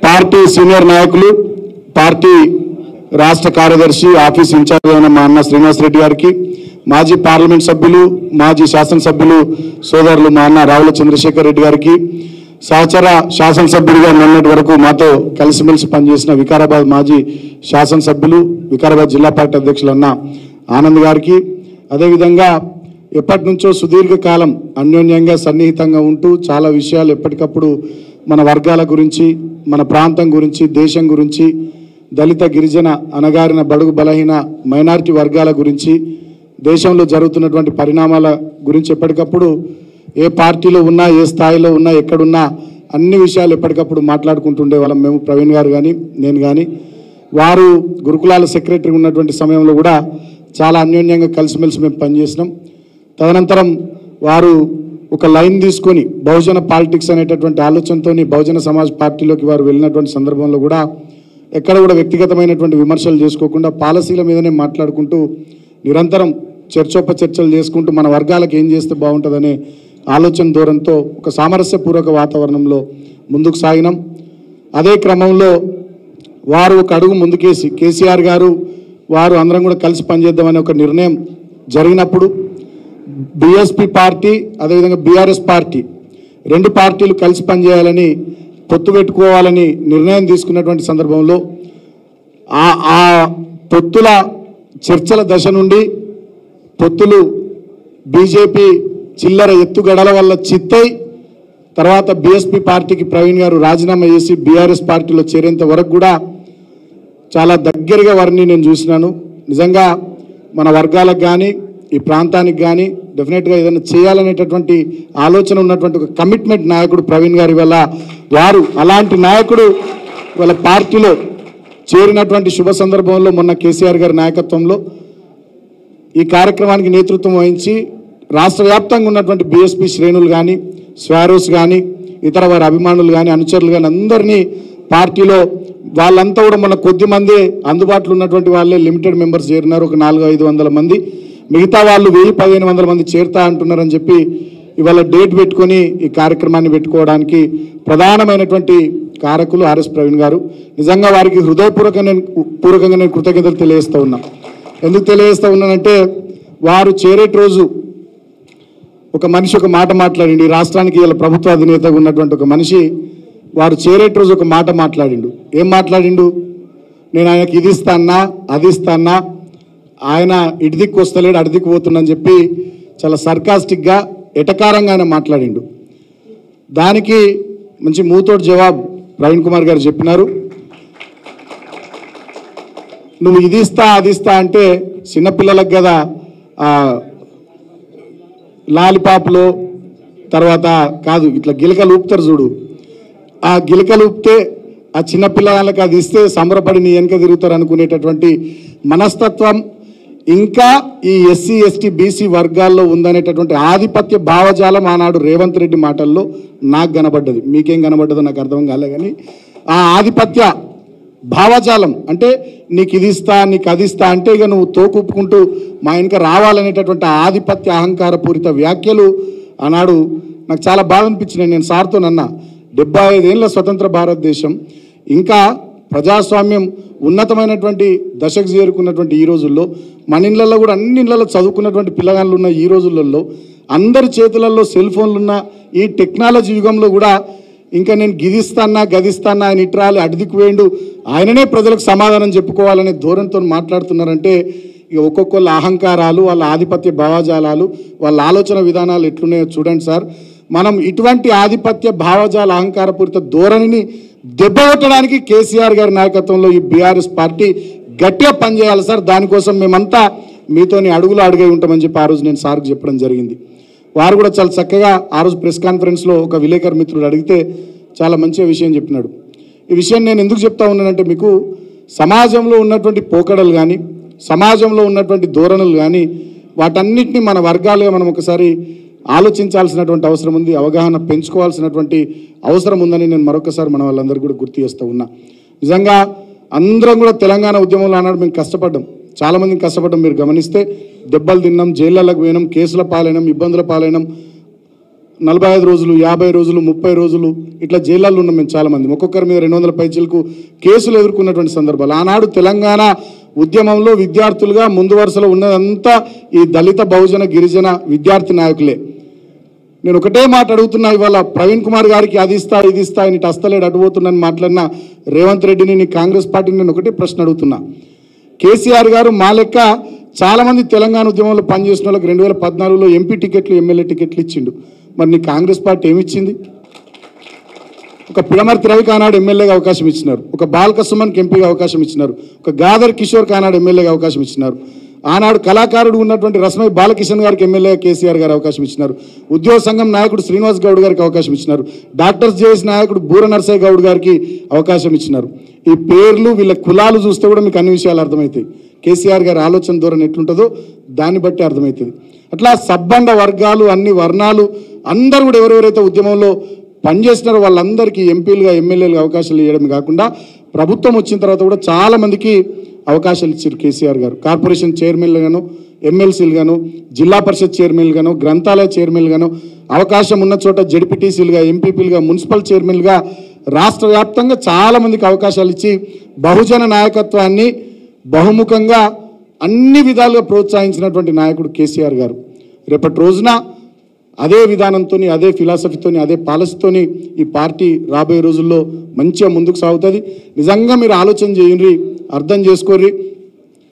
Party senior నాయకులు, party రాష్ట్ర కార్యదర్శి, ఆఫీస్ ఇన్ఛార్జ్ అయిన మా అన్న శ్రీనివాస్ రెడ్డి గారికి, మాజీ పార్లమెంట్ సభ్యులు, మాజీ శాసనసభ్యులు సోదరులు మా అన్న రావుల చంద్రశేఖర్ రెడ్డి గారికి, సహచర శాసనసభ్యుడిగా నిన్నటి వరకు మాతో కలిసిమెలిసి పనిచేసిన వికారాబాద్ మాజీ శాసనసభ్యులు, వికారాబాద్ జిల్లా పార్టీ అధ్యక్షులు అన్న ఆనంద్ గారికి, అదేవిధంగా ఎప్పటి నుంచో సుదీర్ఘకాలం అన్యోన్యంగా సన్నిహితంగా ఉంటూ చాలా విషయాలు ఎప్పటికప్పుడు మన వర్గాల గురించి, మన ప్రాంతం గురించి, దేశం గురించి, దళిత గిరిజన అణగారిన బడుగు బలహీన మైనారిటీ వర్గాల గురించి, దేశంలో జరుగుతున్నటువంటి పరిణామాల గురించి ఎప్పటికప్పుడు ఏ పార్టీలో ఉన్నా, ఏ స్థాయిలో ఉన్నా, ఎక్కడున్నా అన్ని విషయాలు ఎప్పటికప్పుడు మాట్లాడుకుంటుండే వాళ్ళం మేము. ప్రవీణ్ గారు కానీ నేను కానీ, వారు గురుకులాల సెక్రటరీ ఉన్నటువంటి సమయంలో కూడా చాలా అన్యోన్యంగా కలిసిమెలిసి మేము పనిచేసినాం. తదనంతరం వారు ఒక లైన్ తీసుకొని బహుజన పాలిటిక్స్ అనేటటువంటి ఆలోచనతో బహుజన సమాజ్ పార్టీలోకి వారు వెళ్ళినటువంటి సందర్భంలో కూడా ఎక్కడ కూడా వ్యక్తిగతమైనటువంటి విమర్శలు చేసుకోకుండా పాలసీల మీదనే మాట్లాడుకుంటూ నిరంతరం చర్చోపచర్చలు చేసుకుంటూ మన వర్గాలకు ఏం చేస్తే బాగుంటుందనే ఆలోచన ధోరణితో ఒక సామరస్యపూర్వక వాతావరణంలో ముందుకు సాగినాం. అదే క్రమంలో వారు ఒక అడుగు ముందుకేసి కేసీఆర్ గారు వారు అందరం కూడా కలిసి పనిచేద్దామనే ఒక నిర్ణయం జరిగినప్పుడు బీఎస్పీ పార్టీ అదేవిధంగా బీఆర్ఎస్ పార్టీ రెండు పార్టీలు కలిసి పనిచేయాలని, పొత్తు పెట్టుకోవాలని నిర్ణయం తీసుకున్నటువంటి సందర్భంలో ఆ పొత్తుల చర్చల దశ నుండి పొత్తులు బీజేపీ చిల్లర ఎత్తుగడల వల్ల చిత్తై తర్వాత బీఎస్పీ పార్టీకి ప్రవీణ్ గారు రాజీనామా చేసి బీఆర్ఎస్ పార్టీలో చేరేంత వరకు కూడా చాలా దగ్గరగా వారిని నేను చూసినాను. నిజంగా మన వర్గాలకు కానీ ఈ ప్రాంతానికి కానీ డెఫినెట్గా ఏదైనా చేయాలనేటటువంటి ఆలోచన ఉన్నటువంటి ఒక కమిట్మెంట్ నాయకుడు ప్రవీణ్ గారి వల్ల వారు అలాంటి నాయకుడు వాళ్ళ పార్టీలో చేరినటువంటి శుభ సందర్భంలో మొన్న కేసీఆర్ గారి నాయకత్వంలో ఈ కార్యక్రమానికి నేతృత్వం వహించి రాష్ట్ర వ్యాప్తంగా ఉన్నటువంటి బీఎస్పీ శ్రేణులు కానీ, స్వారోస్ కానీ, ఇతర వారి అభిమానులు కానీ, అనుచరులు కానీ అందరినీ పార్టీలో వాళ్ళంతా కూడా మన కొద్ది మంది అందుబాటులో ఉన్నటువంటి వాళ్ళే లిమిటెడ్ మెంబర్స్ చేరినారు. ఒక 400-500 మంది, మిగతా వాళ్ళు 1000-1500 మంది చేరుతా అంటున్నారని చెప్పి ఇవాళ డేట్ పెట్టుకొని ఈ కార్యక్రమాన్ని పెట్టుకోవడానికి ప్రధానమైనటువంటి కారకులు ఆర్ఎస్ ప్రవీణ్ గారు. నిజంగా వారికి హృదయపూర్వకంగా నేను కృతజ్ఞతలు తెలియజేస్తూ ఉన్నా. ఎందుకు తెలియజేస్తూ ఉన్నానంటే వారు చేరేటి రోజు ఒక మనిషి ఒక మాట మాట్లాడిండు. ఈ రాష్ట్రానికి ఇలా ప్రభుత్వ అధినేతగా ఉన్నటువంటి ఒక మనిషి వారు చేరేటి రోజు ఒక మాట మాట్లాడిండు. ఏం మాట్లాడిండు? నేను ఆయనకి ఇది ఇస్తాన్నా, అది ఇస్తాన్నా, ఆయన ఇటు దిక్కు వస్తలేడు, అటు దిక్కు పోతున్నా అని చెప్పి చాలా సర్కాస్టిక్గా ఎటకారంగా ఆయన మాట్లాడిండు. దానికి మంచి మూతోటి జవాబు ప్రవీణ్ కుమార్ గారు చెప్పినారు. నువ్వు ఇది ఇస్తా అది ఇస్తా అంటే చిన్నపిల్లలకు కదా లాలిపాపులో తర్వాత కాదు, ఇట్లా గిలకలు ఊపుతారు చూడు, ఆ గిలకలు ఊపితే ఆ చిన్నపిల్లలకు అది ఇస్తే సంబరపడి నీ వెనక తిరుగుతారు అనుకునేటటువంటి మనస్తత్వం ఇంకా ఈ ఎస్సీ ఎస్టీ బీసీ వర్గాల్లో ఉందనేటటువంటి ఆధిపత్య భావజాలం ఆనాడు రేవంత్ రెడ్డి మాటల్లో నాకు కనబడ్డది. మీకేం కనబడ్డదో నాకు అర్థం కాలే, కానీ ఆ ఆధిపత్య భావజాలం అంటే నీకు ఇది ఇస్తా, నీకు అది ఇస్తా అంటే ఇక నువ్వు తోకుప్పుకుంటూ మా వెనక రావాలనేటటువంటి ఆధిపత్య అహంకారపూరిత వ్యాఖ్యలు ఆనాడు నాకు చాలా బాధ అనిపించినాయి. నేను సార్తో నన్నా 75 ఏళ్ళ స్వతంత్ర భారతదేశం ఇంకా ప్రజాస్వామ్యం ఉన్నతమైనటువంటి దశకు చేరుకున్నటువంటి ఈ రోజుల్లో మన ఇళ్ళల్లో కూడా అన్ని ఇళ్ళల్లో చదువుకున్నటువంటి పిల్లగాళ్ళు ఉన్న ఈ రోజులలో అందరి చేతులలో సెల్ ఫోన్లు ఉన్న ఈ టెక్నాలజీ యుగంలో కూడా ఇంకా నేను గిదిస్తానా గదిస్తానా ఆయన ఇట్రాలి అడిదికి వేయండు ఆయననే ప్రజలకు సమాధానం చెప్పుకోవాలనే ధోరణితో మాట్లాడుతున్నారంటే ఇక ఒక్కొక్కళ్ళ అహంకారాలు, వాళ్ళ ఆధిపత్య భావజాలాలు, వాళ్ళ ఆలోచన విధానాలు ఎట్లున్నాయో చూడండి సార్. మనం ఇటువంటి ఆధిపత్య భావజాల అహంకారపూరిత ధోరణిని దెబ్బకొట్టడానికి కేసీఆర్ గారి నాయకత్వంలో ఈ బీఆర్ఎస్ పార్టీ గట్టిగా పనిచేయాలి సార్. దానికోసం మేమంతా మీతోని అడుగులు అడుగై ఉంటామని చెప్పి ఆ రోజు నేను సార్కి చెప్పడం జరిగింది. వారు కూడా చాలా చక్కగా ఆ రోజు ప్రెస్ కాన్ఫరెన్స్లో ఒక విలేకరు మిత్రుడు అడిగితే చాలా మంచి విషయం చెప్పినాడు. ఈ విషయం నేను ఎందుకు చెప్తా ఉన్నానంటే మీకు సమాజంలో ఉన్నటువంటి పోకడలు కానీ, సమాజంలో ఉన్నటువంటి ధోరణులు కానీ వాటన్నిటినీ మన వర్గాలుగా మనం ఒకసారి ఆలోచించాల్సినటువంటి అవసరం ఉంది, అవగాహన పెంచుకోవాల్సినటువంటి అవసరం ఉందని నేను మరొకసారి మన వాళ్ళందరూ కూడా గుర్తు చేస్తూ ఉన్నా. నిజంగా అందరం కూడా తెలంగాణ ఉద్యమంలో అన్నాడు మేము కష్టపడ్డాం, చాలామందిని కష్టపడ్డాం. మీరు గమనిస్తే దెబ్బలు తిన్నాం, జైళ్ళకు పోయినాం, కేసుల పాలైనాం, ఇబ్బందుల పాలైనాం, 45 రోజులు 50 రోజులు 30 రోజులు ఇట్లా జైళ్ళల్లో ఉన్నాం మేము చాలామంది. ఒక్కొక్కరి మీద 200 పైచీలకు కేసులు ఎదుర్కొన్నటువంటి సందర్భాలు. ఆనాడు తెలంగాణ ఉద్యమంలో విద్యార్థులుగా ముందు వరుసలో ఉన్నదంతా ఈ దళిత బహుజన గిరిజన విద్యార్థి నాయకులే. నేను ఒకటే మాట అడుగుతున్నా, ఇవాళ ప్రవీణ్ కుమార్ గారికి అది ఇస్తా ఇది ఇస్తా అని అస్తలేడు అడుగుతున్నాను మాట్లాడిన రేవంత్ రెడ్డిని, నీ కాంగ్రెస్ పార్టీని నేను ఒకటే ప్రశ్న అడుగుతున్నా. కేసీఆర్ గారు మా లెక్క చాలామంది తెలంగాణ ఉద్యమంలో పనిచేసిన వాళ్ళకి 2014లో ఎంపీ టికెట్లు ఎమ్మెల్యే టికెట్లు ఇచ్చిండు. మరి నీ కాంగ్రెస్ పార్టీ ఏమిచ్చింది? ఒక పిడమర్తి రవికి ఆనాడు ఎమ్మెల్యేగా అవకాశం ఇచ్చినారు, ఒక బాల్క సుమన్కి ఎంపీగా అవకాశం ఇచ్చినారు, ఒక గాదర్ కిషోర్కి ఆనాడు ఎమ్మెల్యేగా అవకాశం ఇచ్చినారు, ఆనాడు కళాకారుడు ఉన్నటువంటి రస్మై బాలకిషన్ గారికి ఎమ్మెల్యే కేసీఆర్ గారు అవకాశం ఇచ్చినారు, ఉద్యోగ సంఘం నాయకుడు శ్రీనివాస్ గౌడ్ గారికి అవకాశం ఇచ్చినారు, డాక్టర్స్ జేఎస్ నాయకుడు బూర నర్సయ్య గౌడ్ గారికి అవకాశం ఇచ్చినారు. ఈ పేర్లు వీళ్ళ కులాలు చూస్తే కూడా మీకు అన్ని విషయాలు అర్థమవుతాయి. కేసీఆర్ గారి ఆలోచన ధోరణి ఎట్లుంటుందో దాన్ని బట్టి అర్థమవుతుంది. అట్లా సబ్బండ వర్గాలు, అన్ని వర్ణాలు అందరూ కూడా ఎవరెవరైతే ఉద్యమంలో పనిచేస్తున్నారో వాళ్ళందరికీ ఎంపీలుగా ఎమ్మెల్యేలుగా అవకాశాలు ఇవ్వడం కాకుండా ప్రభుత్వం వచ్చిన తర్వాత కూడా చాలామందికి అవకాశాలు ఇచ్చారు కేసీఆర్ గారు. కార్పొరేషన్ చైర్మన్లుగాను, ఎమ్మెల్సీలుగాను, జిల్లా పరిషత్ చైర్మన్లుగాను, గ్రంథాలయ చైర్మన్లుగాను, అవకాశం ఉన్న చోట జడ్పీటీసీలుగా, ఎంపీపీలుగా, మున్సిపల్ చైర్మన్లుగా రాష్ట్ర వ్యాప్తంగా చాలామందికి అవకాశాలు ఇచ్చి బహుజన నాయకత్వాన్ని బహుముఖంగా అన్ని విధాలుగా ప్రోత్సహించినటువంటి నాయకుడు కేసీఆర్ గారు. రేపటి రోజున అదే విధానంతో, అదే ఫిలాసఫీతో, అదే పాలసీతోని ఈ పార్టీ రాబోయే రోజుల్లో మంచిగా ముందుకు సాగుతుంది. నిజంగా మీరు ఆలోచన చేయండి, అర్థం చేసుకోర్రి.